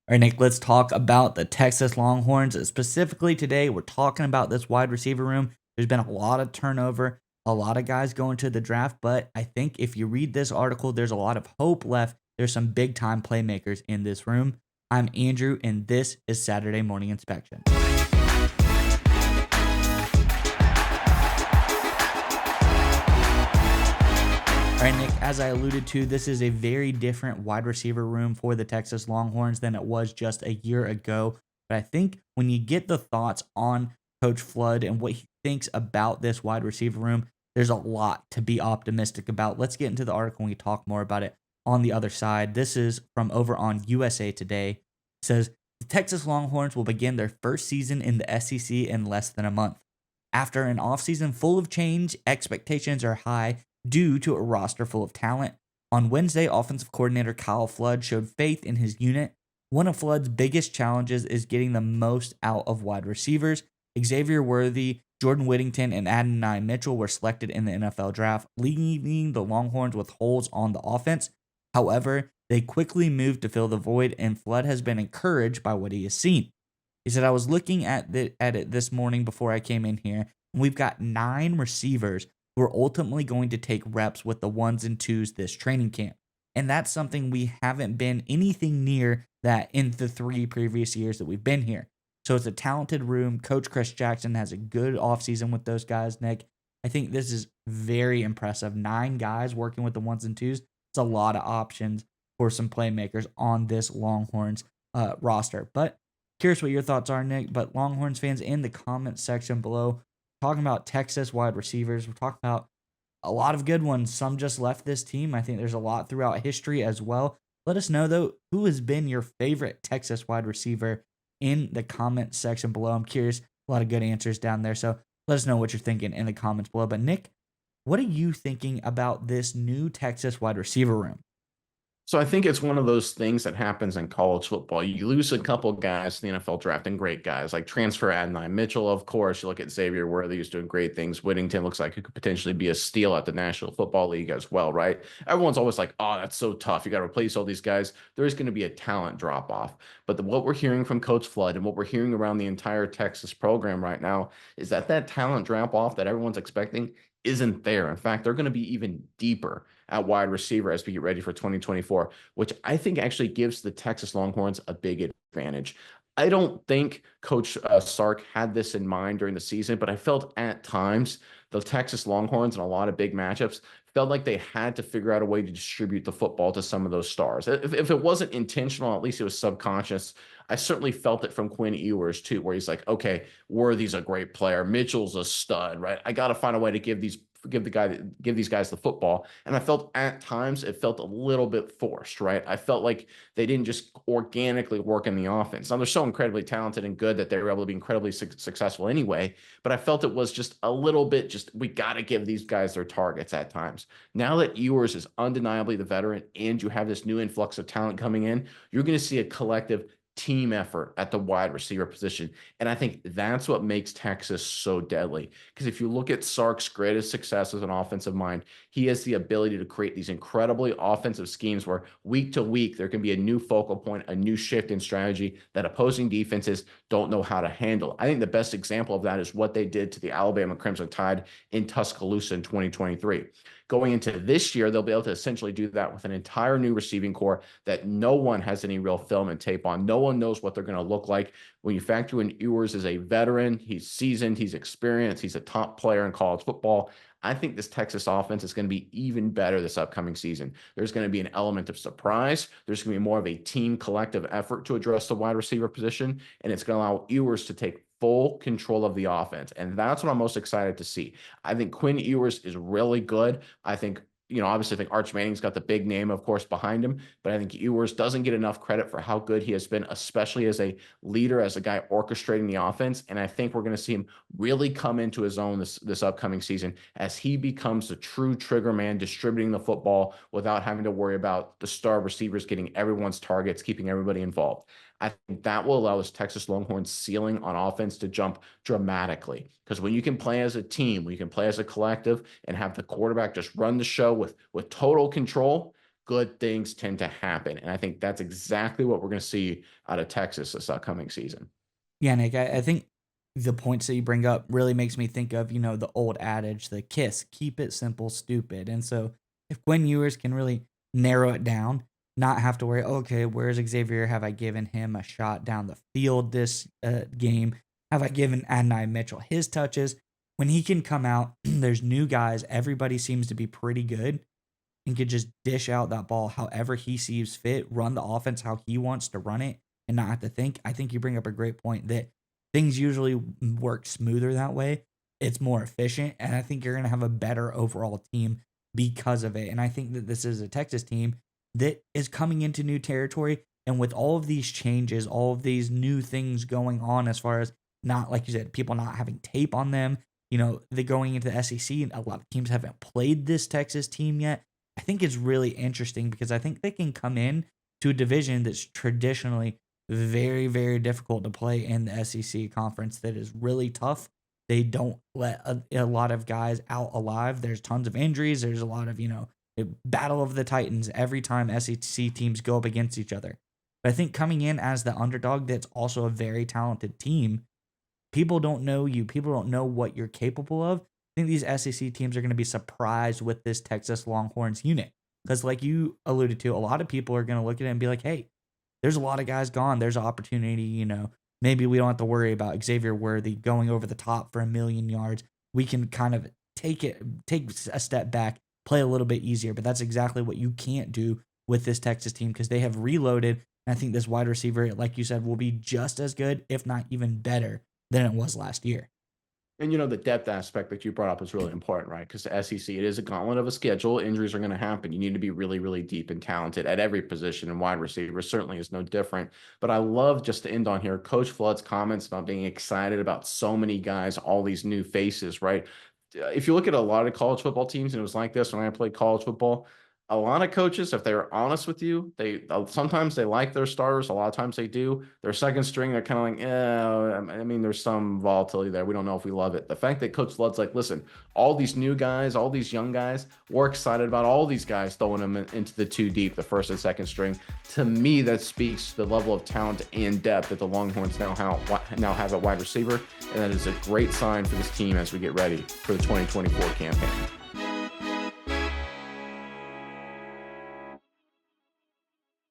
All right, Nick, let's talk about the Texas Longhorns. Specifically today, we're talking about this wide receiver room. There's been a lot of turnover, a lot of guys going to the draft, but I think if you read this article, there's a lot of hope left. There's some big time playmakers in this room. I'm Andrew, and this is Saturday Morning Inspection. All right, Nick, as I alluded to, this is a very different wide receiver room for the Texas Longhorns than it was just a year ago. But I think when you get the thoughts on Coach Flood and what he thinks about this wide receiver room, there's a lot to be optimistic about. Let's get into the article and we talk more about it on the other side. This is from over on USA Today. It says the Texas Longhorns will begin their first season in the SEC in less than a month. After an offseason full of change, expectations are high due to a roster full of talent. On Wednesday, offensive coordinator Kyle Flood showed faith in his unit. One of Flood's biggest challenges is getting the most out of wide receivers. Xavier Worthy, Jordan Whittington, and Adonai Mitchell were selected in the NFL draft, leaving the Longhorns with holes on the offense. However, they quickly moved to fill the void, and Flood has been encouraged by what he has seen. He said, I was looking at it this morning before I came in here, and we've got 9 receivers who are ultimately going to take reps with the ones and twos this training camp. And that's something we haven't been anything near that in the 3 previous years that we've been here. So it's a talented room. Coach Chris Jackson has a good offseason with those guys, Nick. I think this is very impressive. 9 guys working with the ones and twos. It's a lot of options for some playmakers on this Longhorns roster. But curious what your thoughts are, Nick. But Longhorns fans in the comment section below, talking about Texas wide receivers. We're talking about a lot of good ones. Some just left this team. I think there's a lot throughout history as well. Let us know, though, who has been your favorite Texas wide receiver in the comment section below. I'm curious. A lot of good answers down there. So let us know what you're thinking in the comments below. But, Nick, what are you thinking about this new Texas wide receiver room? So I think it's one of those things that happens in college football. You lose a couple guys in the NFL draft and great guys like transfer Adonai Mitchell, of course. You look at Xavier Worthy, who's doing great things. Whittington looks like he could potentially be a steal at the National Football League as well, right? Everyone's always like, oh, that's so tough. You got to replace all these guys. There's going to be a talent drop off. But what we're hearing from Coach Flood and what we're hearing around the entire Texas program right now is that talent drop off that everyone's expecting isn't there. In fact, they're going to be even deeper at wide receiver as we get ready for 2024, which I think actually gives the Texas Longhorns a big advantage. I don't think Coach Sark had this in mind during the season, but I felt at times the Texas Longhorns in a lot of big matchups felt like they had to figure out a way to distribute the football to some of those stars. If it wasn't intentional, at least it was subconscious. I certainly felt it from Quinn Ewers too, where he's like, okay, Worthy's a great player. Mitchell's a stud, right? I got to find a way to give these guys the football. And I felt at times it felt a little bit forced, right? I felt like they didn't just organically work in the offense. Now they're so incredibly talented and good that they were able to be incredibly successful anyway. But I felt it was just a little bit we got to give these guys their targets at times. Now that Ewers is undeniably the veteran and you have this new influx of talent coming in, you're going to see a collective team effort at the wide receiver position. And I think that's what makes Texas so deadly. Because if you look at Sark's greatest success as an offensive mind, he has the ability to create these incredibly offensive schemes where week to week there can be a new focal point, a new shift in strategy that opposing defenses don't know how to handle. I think the best example of that is what they did to the Alabama Crimson Tide in Tuscaloosa in 2023. Going into this year, they'll be able to essentially do that with an entire new receiving core that no one has any real film and tape on. No one knows what they're going to look like. When you factor in Ewers as a veteran, he's seasoned, he's experienced, he's a top player in college football. I think this Texas offense is going to be even better this upcoming season. There's going to be an element of surprise. There's going to be more of a team collective effort to address the wide receiver position, and it's going to allow Ewers to take full control of the offense. And that's what I'm most excited to see. I think Quinn Ewers is really good. I think, obviously I think Arch Manning's got the big name, of course, behind him, but I think Ewers doesn't get enough credit for how good he has been, especially as a leader, as a guy orchestrating the offense. And I think we're going to see him really come into his own this upcoming season as he becomes the true trigger man, distributing the football without having to worry about the star receivers getting everyone's targets, keeping everybody involved. I think that will allow this Texas Longhorns ceiling on offense to jump dramatically. Because when you can play as a team, when you can play as a collective and have the quarterback just run the show with total control, good things tend to happen. And I think that's exactly what we're going to see out of Texas this upcoming season. Yeah, Nick, I think the points that you bring up really makes me think of, the old adage, the KISS, keep it simple, stupid. And so if Quinn Ewers can really narrow it down, not have to worry, okay, where's Xavier? Have I given him a shot down the field this game? Have I given Adonai Mitchell his touches? When he can come out, there's new guys. Everybody seems to be pretty good and could just dish out that ball however he sees fit, run the offense how he wants to run it, and not have to think. I think you bring up a great point that things usually work smoother that way. It's more efficient, and I think you're going to have a better overall team because of it. And I think that this is a Texas team that is coming into new territory. And with all of these changes, all of these new things going on, as far as not, like you said, people not having tape on them, they're going into the SEC, and a lot of teams haven't played this Texas team yet. I think it's really interesting because I think they can come in to a division that's traditionally very, very difficult to play in the SEC conference, that is really tough. They don't let a lot of guys out alive. There's tons of injuries. There's a lot of, a battle of the Titans every time SEC teams go up against each other. But I think coming in as the underdog, that's also a very talented team. People don't know you. People don't know what you're capable of. I think these SEC teams are going to be surprised with this Texas Longhorns unit. Because like you alluded to, a lot of people are going to look at it and be like, hey, there's a lot of guys gone. There's an opportunity, maybe we don't have to worry about Xavier Worthy going over the top for 1,000,000 yards. We can kind of take a step back, play a little bit easier. But that's exactly what you can't do with this Texas team, because they have reloaded. And I think this wide receiver, like you said, will be just as good, if not even better, than it was last year. And the depth aspect that you brought up is really important, right? Because the SEC, it is a gauntlet of a schedule. Injuries are going to happen. You need to be really, really deep and talented at every position, and wide receiver certainly is no different. But I love, just to end on here, Coach Flood's comments about being excited about so many guys, all these new faces, right? If you look at a lot of college football teams, and it was like this when I played college football, a lot of coaches, if they're honest with you, they sometimes they like their starters. A lot of times they do. Their second string, they're kind of like, I mean, there's some volatility there. We don't know if we love it. The fact that Coach Flood's like, listen, all these new guys, all these young guys, we're excited about all these guys throwing them into the two deep, the first and second string. To me, that speaks to the level of talent and depth that the Longhorns now have at wide receiver, and that is a great sign for this team as we get ready for the 2024 campaign.